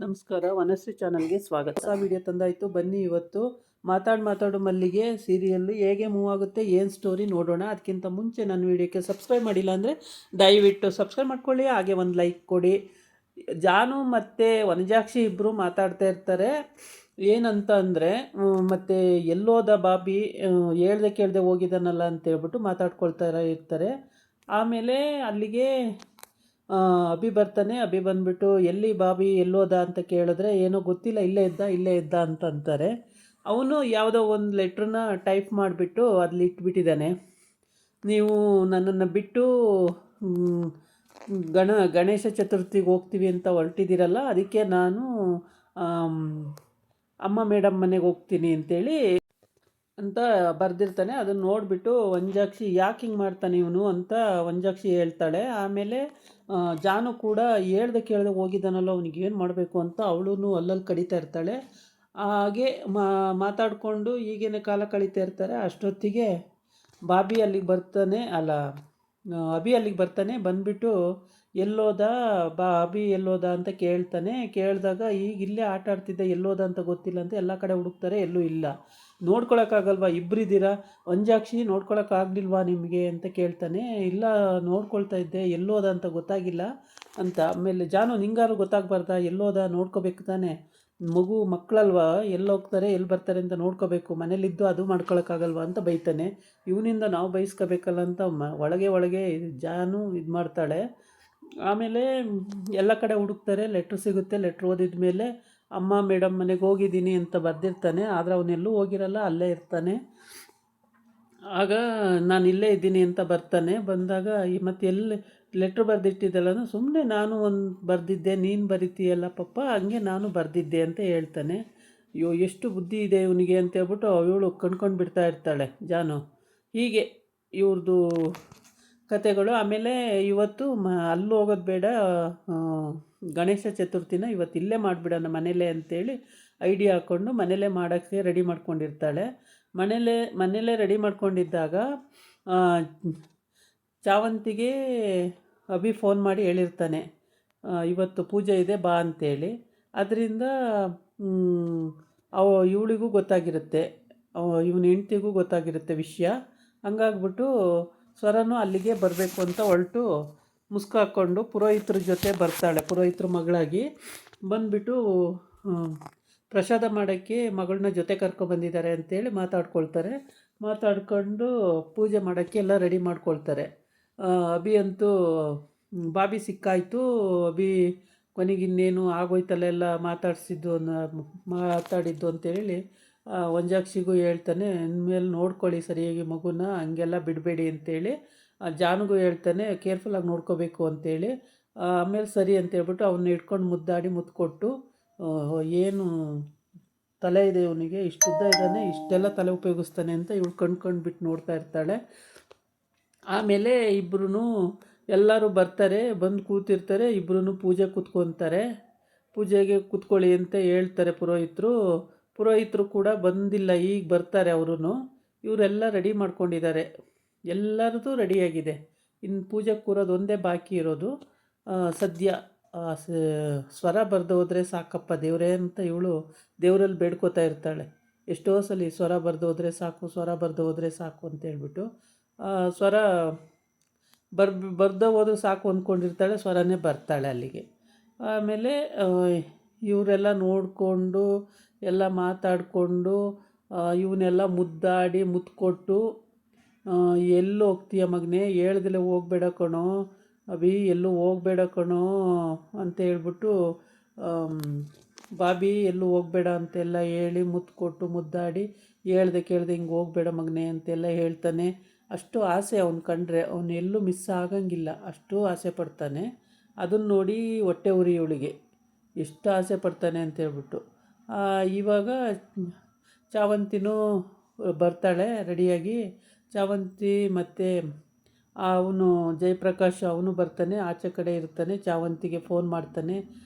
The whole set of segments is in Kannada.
ನಮಸ್ಕಾರ, ವನಶ್ರೀ ಚಾನಲ್ಗೆ ಸ್ವಾಗತ. ಹೊಸ ವಿಡಿಯೋ ತಂದಾಯಿತು. ಬನ್ನಿ ಇವತ್ತು ಮಾತಾಡು ಮಲ್ಲಿಗೆ ಸೀರಿಯಲ್ಲು ಹೇಗೆ ಮೂವ್ ಆಗುತ್ತೆ, ಏನು ಸ್ಟೋರಿ ನೋಡೋಣ. ಅದಕ್ಕಿಂತ ಮುಂಚೆ ನನ್ನ ವಿಡಿಯೋಕ್ಕೆ ಸಬ್ಸ್ಕ್ರೈಬ್ ಮಾಡಿಲ್ಲ ಅಂದರೆ ದಯವಿಟ್ಟು ಸಬ್ಸ್ಕ್ರೈಬ್ ಮಾಡ್ಕೊಳ್ಳಿ, ಹಾಗೆ ಒಂದು ಲೈಕ್ ಕೊಡಿ. ಜಾನು ಮತ್ತು ವನಜಾಕ್ಷಿ ಇಬ್ಬರು ಮಾತಾಡ್ತಾ ಇರ್ತಾರೆ. ಏನಂತ ಅಂದರೆ ಮತ್ತು ಎಲ್ಲೋದ ಬಾಬಿ ಹೇಳ್ದೆ ಕೇಳದೆ ಹೋಗಿದ್ದಾನಲ್ಲ ಅಂತೇಳ್ಬಿಟ್ಟು ಮಾತಾಡ್ಕೊಳ್ತಾ ಇರ್ತಾರೆ. ಆಮೇಲೆ ಅಲ್ಲಿಗೆ ಅಭಿ ಬರ್ತಾನೆ. ಅಭಿ ಬಂದುಬಿಟ್ಟು ಎಲ್ಲಿ ಬಾಬಿ ಎಲ್ಲೋದ ಅಂತ ಕೇಳಿದ್ರೆ ಏನೋ ಗೊತ್ತಿಲ್ಲ, ಇಲ್ಲೇ ಇದ್ದ ಅಂತ ಅಂತಾರೆ. ಅವನು ಯಾವುದೋ ಒಂದು ಲೆಟ್ರನ್ನ ಟೈಪ್ ಮಾಡಿಬಿಟ್ಟು ಅಲ್ಲಿ ಇಟ್ಬಿಟ್ಟಿದ್ದಾನೆ. ನೀವು ನನ್ನನ್ನು ಬಿಟ್ಟು ಗಣೇಶ ಚತುರ್ಥಿಗೆ ಹೋಗ್ತೀವಿ ಅಂತ ಹೊರಟಿದ್ದೀರಲ್ಲ, ಅದಕ್ಕೆ ನಾನು ಅಮ್ಮ ಮೇಡಮ್ ಮನೆಗೆ ಹೋಗ್ತೀನಿ ಅಂತೇಳಿ ಅಂತ ಬರೆದಿರ್ತಾನೆ. ಅದನ್ನು ನೋಡಿಬಿಟ್ಟು ವಂಜಾಕ್ಷಿ ಯಾಕೆ ಹಿಂಗೆ ಮಾಡ್ತಾನೆ ಇವನು ಅಂತ ವಂಜಾಕ್ಷಿ ಹೇಳ್ತಾಳೆ. ಆಮೇಲೆ ಜಾನು ಕೂಡ ಹೇಳ್ದೆ ಕೇಳ್ದೆ ಹೋಗಿದ್ದಾನಲ್ಲ, ಅವನಿಗೆ ಏನು ಮಾಡಬೇಕು ಅಂತ ಅವಳು ಅಲ್ಲಲ್ಲಿ ಕಡಿತಾ ಇರ್ತಾಳೆ. ಹಾಗೆ ಮಾತಾಡಿಕೊಂಡು ಹೀಗೇನೆ ಕಾಲ ಕಳೀತಾ ಇರ್ತಾರೆ. ಅಷ್ಟೊತ್ತಿಗೆ ಬಾಬಿ ಅಲ್ಲಿಗೆ ಬರ್ತಾನೆ, ಅಭಿ ಅಲ್ಲಿಗೆ ಬರ್ತಾನೆ. ಬಂದುಬಿಟ್ಟು ಎಲ್ಲೋದ ಅಭಿ ಎಲ್ಲೋದ ಅಂತ ಕೇಳಿದಾಗ ಈಗ ಇಲ್ಲೇ ಆಟ ಆಡ್ತಿದ್ದೆ, ಎಲ್ಲೋದ ಅಂತ ಗೊತ್ತಿಲ್ಲ ಅಂತ ಎಲ್ಲ ಕಡೆ ಹುಡುಕ್ತಾರೆ, ಎಲ್ಲೂ ಇಲ್ಲ. ನೋಡ್ಕೊಳಕ್ಕಾಗಲ್ವಾ, ಇಬ್ಬರಿದ್ದೀರಾ, ವಂಜಾಕ್ಷಿ ನೋಡ್ಕೊಳಕ್ಕಾಗಲಿಲ್ವಾ ನಿಮಗೆ ಅಂತ ಕೇಳ್ತಾನೆ. ಇಲ್ಲ ನೋಡ್ಕೊಳ್ತಾ ಇದ್ದೆ, ಎಲ್ಲೋದ ಅಂತ ಗೊತ್ತಾಗಿಲ್ಲ ಅಂತ. ಆಮೇಲೆ ಜಾನು ನಿಂಗಾರು ಗೊತ್ತಾಗಬಾರ್ದಾ, ಎಲ್ಲೋದ ನೋಡ್ಕೋಬೇಕು ತಾನೆ, ಮಕ್ಕಳಲ್ವಾ, ಎಲ್ಲೋಗ್ತಾರೆ ಎಲ್ಲಿ ಬರ್ತಾರೆ ಅಂತ ನೋಡ್ಕೋಬೇಕು, ಮನೇಲಿದ್ದು ಅದು ಮಾಡ್ಕೊಳಕ್ಕಾಗಲ್ವಾ ಅಂತ ಬೈತಾನೆ. ಇವನಿಂದ ನಾವು ಬೈಸ್ಕೋಬೇಕಲ್ಲ ಅಂತ ಒಳಗೆ ಜಾನು ಇದು ಮಾಡ್ತಾಳೆ. ಆಮೇಲೆ ಎಲ್ಲ ಕಡೆ ಹುಡುಕ್ತಾರೆ, ಲೆಟ್ರ್ ಸಿಗುತ್ತೆ. ಲೆಟ್ರ್ ಓದಿದ ಮೇಲೆ ಅಮ್ಮ ಮೇಡಮ್ ಮನೆಗೆ ಹೋಗಿದ್ದೀನಿ ಅಂತ ಬರೆದಿರ್ತಾನೆ. ಆದರೆ ಅವನೆಲ್ಲೂ ಹೋಗಿರಲ್ಲ, ಅಲ್ಲೇ ಇರ್ತಾನೆ. ಆಗ ನಾನು ಇಲ್ಲೇ ಇದ್ದೀನಿ ಅಂತ ಬರ್ತಾನೆ. ಬಂದಾಗ ಮತ್ತು ಎಲ್ಲಿ ಲೆಟ್ರ್ ಬರೆದಿಟ್ಟಿದ್ದಲ್ಲ, ಸುಮ್ಮನೆ ನಾನು ಒಂದು ಬರೆದಿದ್ದೆ, ನೀನು ಬರಿತೀಯಲ್ಲ ಪಪ್ಪ, ಹಂಗೆ ನಾನು ಬರೆದಿದ್ದೆ ಅಂತ ಹೇಳ್ತಾನೆ. ಅಯ್ಯೋ ಎಷ್ಟು ಬುದ್ಧಿ ಇದೆ ಇವನಿಗೆ ಅಂತ ಹೇಳ್ಬಿಟ್ಟು ಇವಳು ಕಣ್ಕೊಂಡು ಬಿಡ್ತಾ ಇರ್ತಾಳೆ ಜಾನು. ಹೀಗೆ ಇವ್ರದ್ದು ಕತೆಗಳು. ಆಮೇಲೆ ಇವತ್ತು ಅಲ್ಲಿ ಹೋಗೋದು ಬೇಡ, ಗಣೇಶ ಚತುರ್ಥಿನ ಇವತ್ತು ಇಲ್ಲೇ ಮಾಡಿಬಿಡೋಣ ಮನೇಲೇ ಅಂತೇಳಿ ಐಡಿಯಾ ಹಾಕ್ಕೊಂಡು ಮನೇಲೇ ಮಾಡೋಕ್ಕೆ ರೆಡಿ ಮಾಡ್ಕೊಂಡಿರ್ತಾಳೆ. ಮನೇಲೇ ರೆಡಿ ಮಾಡ್ಕೊಂಡಿದ್ದಾಗ ಚಾವಂತಿಗೆ ಅಭಿ ಫೋನ್ ಮಾಡಿ ಹೇಳಿರ್ತಾನೆ, ಇವತ್ತು ಪೂಜೆ ಇದೆ ಬಾ ಅಂತೇಳಿ. ಅದರಿಂದ ಇವಳಿಗೂ ಗೊತ್ತಾಗಿರುತ್ತೆ, ಇವನ ಹೆಂಡ್ತಿಗೂ ಗೊತ್ತಾಗಿರುತ್ತೆ ವಿಷಯ. ಹಂಗಾಗ್ಬಿಟ್ಟು ಸ್ವರನೂ ಅಲ್ಲಿಗೆ ಬರಬೇಕು ಅಂತ ಹೊರಟು ಮುಸ್ಕು ಹಾಕ್ಕೊಂಡು ಪುರೋಹಿತರ ಜೊತೆ ಬರ್ತಾಳೆ. ಪುರೋಹಿತರ ಮಗಳಾಗಿ ಬಂದುಬಿಟ್ಟು ಪ್ರಸಾದ ಮಾಡೋಕ್ಕೆ ಮಗಳನ್ನ ಜೊತೆ ಕರ್ಕೊಬಂದಿದ್ದಾರೆ ಅಂತೇಳಿ ಮಾತಾಡ್ಕೊಂಡು ಪೂಜೆ ಮಾಡೋಕ್ಕೆ ಎಲ್ಲ ರೆಡಿ ಮಾಡ್ಕೊಳ್ತಾರೆ. ಅಭಿ ಅಂತೂ ಬಾಬಿ ಸಿಕ್ಕಾಯಿತು. ಅಭಿ ಕೊನೆಗಿನ್ನೇನು ಆಗೋಯ್ತಲ್ಲ ಎಲ್ಲ ಮಾತಾಡಿದ್ದು ಅಂತೇಳಿ ವಂಜಾಕ್ಷಿಗೂ ಹೇಳ್ತಾನೆ, ಇನ್ಮೇಲೆ ನೋಡ್ಕೊಳ್ಳಿ ಸರಿಯಾಗಿ ಮಗುನ, ಹಂಗೆಲ್ಲ ಬಿಡಬೇಡಿ ಅಂತೇಳಿ. ಜಾನುಗೂ ಹೇಳ್ತಾನೆ, ಕೇರ್ಫುಲ್ಲಾಗಿ ನೋಡ್ಕೋಬೇಕು ಅಂತೇಳಿ. ಆಮೇಲೆ ಸರಿ ಅಂತೇಳ್ಬಿಟ್ಟು ಅವನ್ನ ಇಟ್ಕೊಂಡು ಮುತ್ತು ಏನು ತಲೆ ಇದೆ ಇವನಿಗೆ, ಇಷ್ಟುದ್ದ ಇದ್ದಾನೆ, ಇಷ್ಟೆಲ್ಲ ತಲೆ ಉಪಯೋಗಿಸ್ತಾನೆ ಅಂತ ಇವಳು ಕಣ್ಕೊಂಡ್ಬಿಟ್ಟು ನೋಡ್ತಾ ಇರ್ತಾಳೆ. ಆಮೇಲೆ ಇಬ್ಬರೂ ಎಲ್ಲರೂ ಬರ್ತಾರೆ, ಬಂದು ಕೂತಿರ್ತಾರೆ. ಇಬ್ಬರೂ ಪೂಜೆ ಕೂತ್ಕೊತಾರೆ. ಪೂಜೆಗೆ ಕೂತ್ಕೊಳ್ಳಿ ಅಂತ ಹೇಳ್ತಾರೆ ಪುರೋಹಿತರು ಕೂಡ ಬಂದಿಲ್ಲ, ಈಗ ಬರ್ತಾರೆ ಅವರು. ಇವರೆಲ್ಲ ರೆಡಿ ಮಾಡ್ಕೊಂಡಿದ್ದಾರೆ, ಎಲ್ಲರದು ರೆಡಿಯಾಗಿದೆ. ಇನ್ನು ಪೂಜೆಗೆ ಕೂರೋದು ಒಂದೇ ಬಾಕಿ ಇರೋದು. ಸದ್ಯ ಸ್ವರ ಬರೆದು ಹೋದರೆ ಸಾಕಪ್ಪ ದೇವರೇ ಅಂತ ಇವಳು ದೇವರಲ್ಲಿ ಬೇಡ್ಕೋತಾ ಇರ್ತಾಳೆ. ಎಷ್ಟೋ ಸಲ ಸ್ವರ ಬರೆದು ಹೋದರೆ ಸಾಕು ಅಂತೇಳ್ಬಿಟ್ಟು ಸ್ವರ ಬರ್ದು ಹೋದ್ರೆ ಸಾಕು ಅಂದ್ಕೊಂಡಿರ್ತಾಳೆ. ಸ್ವರನೇ ಬರ್ತಾಳೆ ಅಲ್ಲಿಗೆ. ಆಮೇಲೆ ಇವರೆಲ್ಲ ನೋಡಿಕೊಂಡು ಎಲ್ಲ ಮಾತಾಡಿಕೊಂಡು ಇವನ್ನೆಲ್ಲ ಮುದ್ದಾಡಿ ಮುತ್ತು ಕೊಟ್ಟು, ಎಲ್ಲೂ ಹೋಗ್ತೀಯ ಮಗನೇ, ಹೇಳ್ದಲೇ ಹೋಗಬೇಡ ಕಣೋ ಅಭಿ, ಎಲ್ಲೂ ಹೋಗಬೇಡ ಕಣೋ ಅಂತ ಹೇಳ್ಬಿಟ್ಟು ಬಾಬಿ ಎಲ್ಲೂ ಹೋಗಬೇಡ ಅಂತೆಲ್ಲ ಹೇಳಿ ಮುತ್ತು ಕೊಟ್ಟು ಮುದ್ದಾಡಿ, ಹೇಳ್ದೆ ಕೇಳ್ದೆ ಹಿಂಗೆ ಹೋಗಬೇಡ ಮಗನೇ ಅಂತೆಲ್ಲ ಹೇಳ್ತಾನೆ. ಅಷ್ಟು ಆಸೆ ಅವ್ನು ಕಂಡ್ರೆ, ಅವನು ಎಲ್ಲೂ ಮಿಸ್ ಆಗಂಗಿಲ್ಲ, ಅಷ್ಟು ಆಸೆ ಪಡ್ತಾನೆ. ಅದನ್ನು ನೋಡಿ ಹೊಟ್ಟೆ ಉರಿ ಇವಳಿಗೆ, ಎಷ್ಟು ಆಸೆ ಪಡ್ತಾನೆ ಅಂತೇಳ್ಬಿಟ್ಟು. ಇವಾಗ ಚಾವಂತಿನೂ ಬರ್ತಾಳೆ ರೆಡಿಯಾಗಿ. ಚಾವಂತಿ ಮತ್ತು ಅವನು ಜಯಪ್ರಕಾಶ್ ಅವನು ಬರ್ತಾನೆ, ಆಚೆ ಕಡೆ ಇರ್ತಾನೆ. ಚಾವಂತಿಗೆ ಫೋನ್ ಮಾಡ್ತಾನೆ,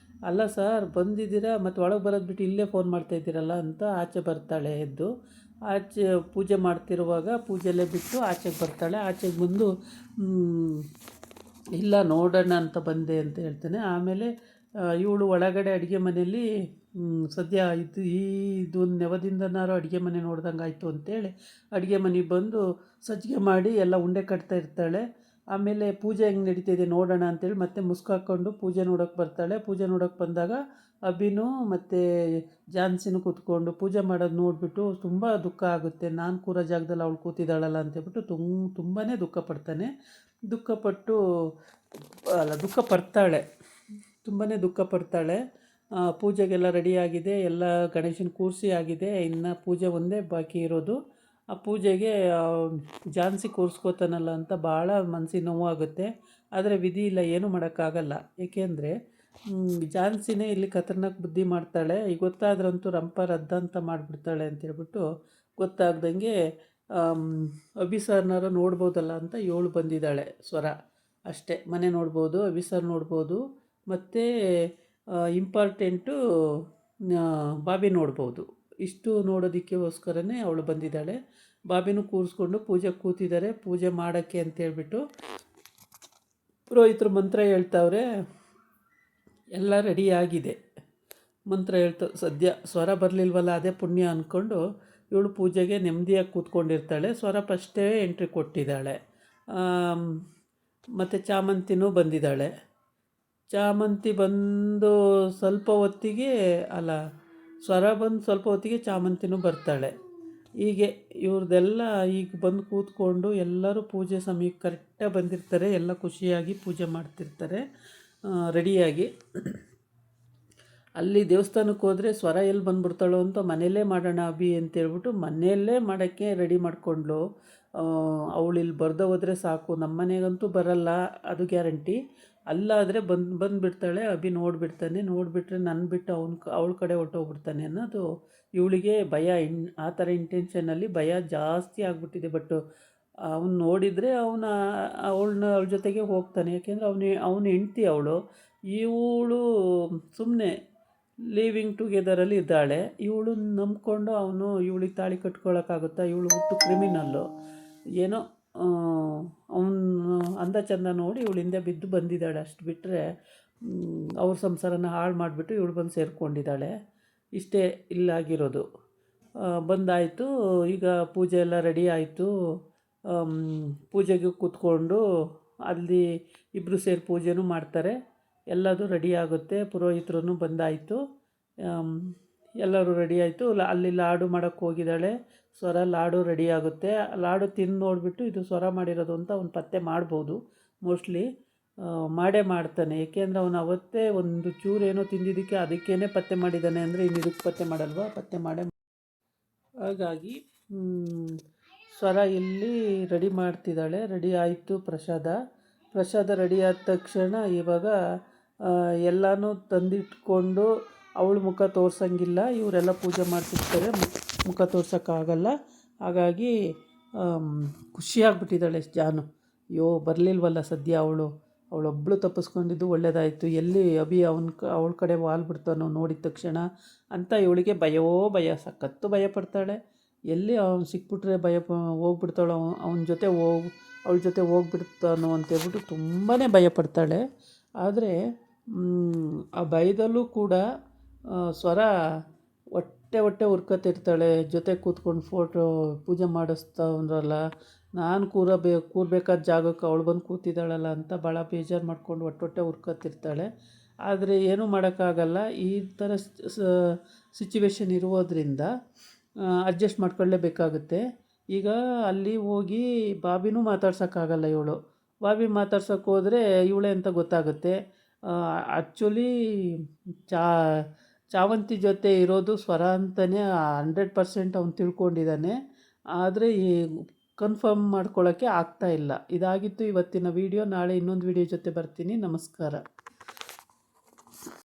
ಅಲ್ಲ ಸರ್ ಬಂದಿದ್ದೀರಾ, ಮತ್ತು ಒಳಗೆ ಬರೋದು ಬಿಟ್ಟು ಇಲ್ಲೇ ಫೋನ್ ಮಾಡ್ತಾಯಿದ್ದೀರಲ್ಲ ಅಂತ. ಆಚೆ ಬರ್ತಾಳೆ ಎದ್ದು. ಆಚೆ ಪೂಜೆ ಮಾಡ್ತಿರುವಾಗ ಪೂಜೆಲ್ಲೇ ಬಿಟ್ಟು ಆಚೆಗೆ ಬರ್ತಾಳೆ. ಆಚೆಗೆ ಬಂದು ಇಲ್ಲ ನೋಡೋಣ ಅಂತ ಬಂದೆ ಅಂತ ಹೇಳ್ತಾನೆ. ಆಮೇಲೆ ಇವಳು ಒಳಗಡೆ ಅಡುಗೆ ಮನೆಯಲ್ಲಿ ಸದ್ಯ ಇದೊಂದು ನೆವದಿಂದನಾರು ಅಡುಗೆ ಮನೆ ನೋಡ್ದಂಗೆ ಆಯಿತು ಅಂತೇಳಿ ಅಡುಗೆ ಮನೆಗೆ ಬಂದು ಸಜ್ಜಿಗೆ ಮಾಡಿ ಎಲ್ಲ ಉಂಡೆ ಕಟ್ತಾ ಇರ್ತಾಳೆ. ಆಮೇಲೆ ಪೂಜೆ ಹೆಂಗೆ ನಡೀತಿದೆ ನೋಡೋಣ ಅಂತೇಳಿ ಮತ್ತೆ ಮುಸ್ಕಾಕೊಂಡು ಪೂಜೆ ನೋಡೋಕ್ಕೆ ಬರ್ತಾಳೆ. ಪೂಜೆ ನೋಡೋಕ್ಕೆ ಬಂದಾಗ ಅಭಿನೂ ಮತ್ತು ಜಾನ್ಸಿನೂ ಕೂತ್ಕೊಂಡು ಪೂಜೆ ಮಾಡೋದು ನೋಡಿಬಿಟ್ಟು ತುಂಬ ದುಃಖ ಆಗುತ್ತೆ. ನಾನು ಕೂರೋ ಜಾಗದಲ್ಲಿ ಅವಳು ಕೂತಿದ್ದಾಳಲ್ಲ ಅಂತೇಳ್ಬಿಟ್ಟು ತುಂಬಾ ದುಃಖ ಪಡ್ತಾನೆ. ದುಃಖಪಟ್ಟು ದುಃಖ ಪಡ್ತಾಳೆ, ತುಂಬಾ ದುಃಖ ಪಡ್ತಾಳೆ. ಪೂಜೆಗೆಲ್ಲ ರೆಡಿಯಾಗಿದೆ, ಎಲ್ಲ ಗಣೇಶನ ಕೂರಿಸಿ ಆಗಿದೆ, ಇನ್ನು ಪೂಜೆ ಒಂದೇ ಬಾಕಿ ಇರೋದು. ಆ ಪೂಜೆಗೆ ಜಾನ್ಸಿ ಕೂರಿಸ್ಕೋತಾನಲ್ಲ ಅಂತ ಭಾಳ ಮನಸ್ಸಿಗೆ ನೋವಾಗುತ್ತೆ. ಆದರೆ ವಿಧಿ ಇಲ್ಲ, ಏನೂ ಮಾಡೋಕ್ಕಾಗಲ್ಲ. ಏಕೆಂದರೆ ಜಾನ್ಸಿನೇ ಇಲ್ಲಿ ಖತರ್ನಾಕ್ ಬುದ್ಧಿ ಮಾಡ್ತಾಳೆ. ಈಗ ಗೊತ್ತಾದ್ರಂತೂ ರಂಪ ರದ್ದ ಅಂತ ಮಾಡಿಬಿಡ್ತಾಳೆ ಅಂತೇಳ್ಬಿಟ್ಟು ಗೊತ್ತಾಗ್ದಂಗೆ ಅಭಿ ಸರ್ನಾರು ನೋಡ್ಬೋದಲ್ಲ ಅಂತ ಇವಳು ಬಂದಿದ್ದಾಳೆ. ಸ್ವರ ಅಷ್ಟೇ, ಮನೆ ನೋಡ್ಬೋದು, ಅಭಿ ಸರ್ ನೋಡ್ಬೋದು, ಮತ್ತು ಇಂಪಾರ್ಟೆಂಟು ಬಾಬಿ ನೋಡ್ಬೋದು. ಇಷ್ಟು ನೋಡೋದಕ್ಕೋಸ್ಕರನೇ ಅವಳು ಬಂದಿದ್ದಾಳೆ. ಬಾಬಿನೂ ಕೂರಿಸ್ಕೊಂಡು ಪೂಜೆ ಕೂತಿದ್ದಾರೆ. ಪೂಜೆ ಮಾಡೋಕ್ಕೆ ಅಂತೇಳ್ಬಿಟ್ಟು ಪುರೋಹಿತರು ಮಂತ್ರ ಹೇಳ್ತಾವ್ರೆ. ಎಲ್ಲ ರೆಡಿಯಾಗಿದೆ, ಮಂತ್ರ ಸದ್ಯ ಸ್ವರ ಬರಲಿಲ್ವಲ್ಲ, ಅದೇ ಪುಣ್ಯ ಅಂದ್ಕೊಂಡು ಇವಳು ಪೂಜೆಗೆ ನೆಮ್ಮದಿಯಾಗಿ ಕೂತ್ಕೊಂಡಿರ್ತಾಳೆ. ಸ್ವರ ಫಸ್ಟೇ ಎಂಟ್ರಿ ಕೊಟ್ಟಿದ್ದಾಳೆ. ಮತ್ತು ಚಾಮಂತಿನೂ ಬಂದಿದ್ದಾಳೆ. ಚಾಮಂತಿ ಬಂದು ಸ್ವಲ್ಪ ಹೊತ್ತಿಗೆ ಸ್ವರ ಬಂದು ಸ್ವಲ್ಪ ಹೊತ್ತಿಗೆ ಚಾಮಂತಿನೂ ಬರ್ತಾಳೆ. ಹೀಗೆ ಇವ್ರದ್ದೆಲ್ಲ ಈಗ ಬಂದು ಕೂತ್ಕೊಂಡು ಎಲ್ಲರೂ ಪೂಜೆ ಸಮಯಕ್ಕೆ ಕರೆಕ್ಟಾಗಿ ಬಂದಿರ್ತಾರೆ. ಎಲ್ಲ ಖುಷಿಯಾಗಿ ಪೂಜೆ ಮಾಡ್ತಿರ್ತಾರೆ ರೆಡಿಯಾಗಿ. ಅಲ್ಲಿ ದೇವಸ್ಥಾನಕ್ಕೆ ಹೋದರೆ ಸ್ವರ ಎಲ್ಲಿ ಬಂದುಬಿಡ್ತಾಳೋ ಅಂತ ಮನೆಯಲ್ಲೇ ಮಾಡೋಣ ಅಭಿ ಅಂತೇಳ್ಬಿಟ್ಟು ಮನೆಯಲ್ಲೇ ಮಾಡೋಕ್ಕೆ ರೆಡಿ ಮಾಡಿಕೊಂಡ್ಳು. ಅವಳು ಇಲ್ಲಿ ಬರ್ದೆ ಹೋದರೆ ಸಾಕು, ನಮ್ಮ ಮನೆಗಂತೂ ಬರಲ್ಲ, ಅದು ಗ್ಯಾರಂಟಿ. ಅಲ್ಲಾದರೆ ಬಂದುಬಿಡ್ತಾಳೆ. ಅಭಿ ನೋಡಿಬಿಟ್ರೆ ನನ್ನ ಬಿಟ್ಟು ಅವಳ ಕಡೆ ಹೊರ್ಟೋಗ್ಬಿಡ್ತಾನೆ ಅನ್ನೋದು ಇವಳಿಗೆ ಭಯ. ಆ ಥರ ಇಂಟೆನ್ಷನಲ್ಲಿ ಭಯ ಜಾಸ್ತಿ ಆಗಿಬಿಟ್ಟಿದೆ. ಬಟ್ ಅವನು ನೋಡಿದರೆ ಅವಳ ಜೊತೆಗೆ ಹೋಗ್ತಾನೆ. ಯಾಕೆಂದರೆ ಅವನು ಹೆಂಡ್ತಿ ಅವಳು. ಇವಳು ಸುಮ್ಮನೆ ಲಿವಿಂಗ್ ಟುಗೆದರಲ್ಲಿ ಇದ್ದಾಳೆ. ಇವಳು ನಂಬ್ಕೊಂಡು ಅವನು ಇವಳಿಗೆ ತಾಳಿ ಕಟ್ಕೊಳ್ಳೋಕ್ಕಾಗುತ್ತಾ? ಇವಳು ಹುಟ್ಟು ಕ್ರಿಮಿನಲ್ಲು. ಏನೋ ಅವನು ಅಂದ ಚಂದ ನೋಡಿ ಇವಳು ಹಿಂದೆ ಬಿದ್ದು ಬಂದಿದ್ದಾಳೆ. ಅಷ್ಟು ಬಿಟ್ಟರೆ ಅವ್ರ ಸಂಸಾರನ ಹಾಳು ಮಾಡಿಬಿಟ್ಟು ಇವಳು ಬಂದು ಸೇರಿಕೊಂಡಿದ್ದಾಳೆ. ಇಷ್ಟೇ ಇಲ್ಲಾಗಿರೋದು. ಬಂದಾಯಿತು. ಈಗ ಪೂಜೆ ಎಲ್ಲ ರೆಡಿ ಆಯಿತು. ಪೂಜೆಗೆ ಕೂತ್ಕೊಂಡು ಅಲ್ಲಿ ಇಬ್ಬರು ಸೇರಿ ಪೂಜೆನೂ ಮಾಡ್ತಾರೆ. ಎಲ್ಲದೂ ರೆಡಿ ಆಗುತ್ತೆ. ಪುರೋಹಿತರು ಬಂದಾಯಿತು. ಎಲ್ಲರೂ ರೆಡಿ ಆಯಿತು. ಅಲ್ಲಿ ಲಾಡು ಮಾಡೋಕ್ಕೆ ಹೋಗಿದ್ದಾಳೆ ಸ್ವರ. ಲಾಡು ರೆಡಿ ಆಗುತ್ತೆ. ಲಾಡು ತಿಂದು ನೋಡಿಬಿಟ್ಟು ಇದು ಸ್ವರ ಮಾಡಿರೋದು ಅಂತ ಅವ್ನು ಪತ್ತೆ ಮಾಡ್ಬೋದು. ಮೋಸ್ಟ್ಲಿ ಮಾಡೇ ಮಾಡ್ತಾನೆ. ಏಕೆಂದರೆ ಅವನು ಅವತ್ತೇ ಒಂದು ಚೂರೇನೋ ತಿಂದಿದ್ದಕ್ಕೆ ಅದಕ್ಕೇ ಪತ್ತೆ ಮಾಡಿದ್ದಾನೆ ಅಂದರೆ ಇನ್ನು ಇದಕ್ಕೆ ಪತ್ತೆ ಮಾಡಲ್ವಾ? ಪತ್ತೆ ಮಾಡೇ. ಹಾಗಾಗಿ ಸ್ವರ ಇಲ್ಲಿ ರೆಡಿ ಮಾಡ್ತಿದ್ದಾಳೆ. ರೆಡಿ ಆಯಿತು. ಪ್ರಸಾದ ರೆಡಿ ಆದ ತಕ್ಷಣ ಇವಾಗ ಎಲ್ಲನೂ ತಂದಿಟ್ಕೊಂಡು ಅವಳ ಮುಖ ತೋರ್ಸೋಂಗಿಲ್ಲ. ಇವರೆಲ್ಲ ಪೂಜೆ ಮಾಡ್ತಿರ್ತಾರೆ, ಮುಖ ತೋರ್ಸೋಕ್ಕಾಗಲ್ಲ. ಹಾಗಾಗಿ ಖುಷಿಯಾಗ್ಬಿಟ್ಟಿದ್ದಾಳೆ ಜಾನು. ಅಯ್ಯೋ ಬರಲಿಲ್ವಲ್ಲ ಸದ್ಯ ಅವಳೊಬ್ಬಳು ತಪ್ಪಿಸ್ಕೊಂಡಿದ್ದು ಒಳ್ಳೆಯದಾಯಿತು. ಎಲ್ಲಿ ಅಭಿ ಅವಳ ಕಡೆ ವಾಲ್ಬಿಡ್ತಾನೋ ನೋಡಿದ ತಕ್ಷಣ ಅಂತ ಇವಳಿಗೆ ಭಯ. ಸಖತ್ತು ಭಯ ಪಡ್ತಾಳೆ. ಎಲ್ಲಿ ಅವ್ನು ಸಿಕ್ಬಿಟ್ರೆ ಹೋಗ್ಬಿಡ್ತಾಳೋ, ಅವಳ ಜೊತೆ ಹೋಗ್ಬಿಡ್ತಾನೋ ಅಂತೇಳ್ಬಿಟ್ಟು ತುಂಬಾ ಭಯಪಡ್ತಾಳೆ. ಆದರೆ ಆ ಭಯದಲ್ಲೂ ಕೂಡ ಸ್ವರ ಹೊಟ್ಟೆ ಉರ್ಕೊತಿರ್ತಾಳೆ. ಜೊತೆ ಕೂತ್ಕೊಂಡು ಪೂಜೆ ಮಾಡಿಸ್ತಾವ್ರಲ್ಲ, ನಾನು ಕೂರಬೇಕಾದ ಜಾಗಕ್ಕೆ ಅವಳು ಬಂದು ಕೂತಿದ್ದಾಳಲ್ಲ ಅಂತ ಭಾಳ ಬೇಜಾರು ಮಾಡ್ಕೊಂಡು ಹೊಟ್ಟೆ ಉರ್ಕೊತಿರ್ತಾಳೆ. ಆದರೆ ಏನೂ ಮಾಡೋಕ್ಕಾಗಲ್ಲ. ಈ ಥರ ಸಿಚುವೇಶನ್ ಇರೋದ್ರಿಂದ ಅಡ್ಜಸ್ಟ್ ಮಾಡ್ಕೊಳ್ಳೇಬೇಕಾಗುತ್ತೆ. ಈಗ ಅಲ್ಲಿ ಹೋಗಿ ಬಾಬಿನೂ ಮಾತಾಡ್ಸೋಕ್ಕಾಗಲ್ಲ ಇವಳು. ಬಾಬಿ ಮಾತಾಡ್ಸೋಕ್ಕೆ ಹೋದರೆ ಇವಳೇ ಅಂತ ಗೊತ್ತಾಗುತ್ತೆ. ಆ್ಯಕ್ಚುಲಿ ಚಾವಂತಿ ಜೊತೆ ಇರೋದು ಸ್ವರ ಅಂತಲೇ 100% ಅವ್ನು ತಿಳ್ಕೊಂಡಿದ್ದಾನೆ. ಆದರೆ ಕನ್ಫರ್ಮ್ ಮಾಡ್ಕೊಳ್ಳೋಕ್ಕೆ ಆಗ್ತಾಯಿಲ್ಲ. ಇದಾಗಿತ್ತು ಇವತ್ತಿನ ವೀಡಿಯೋ. ನಾಳೆ ಇನ್ನೊಂದು ವೀಡಿಯೋ ಜೊತೆ ಬರ್ತೀನಿ. ನಮಸ್ಕಾರ.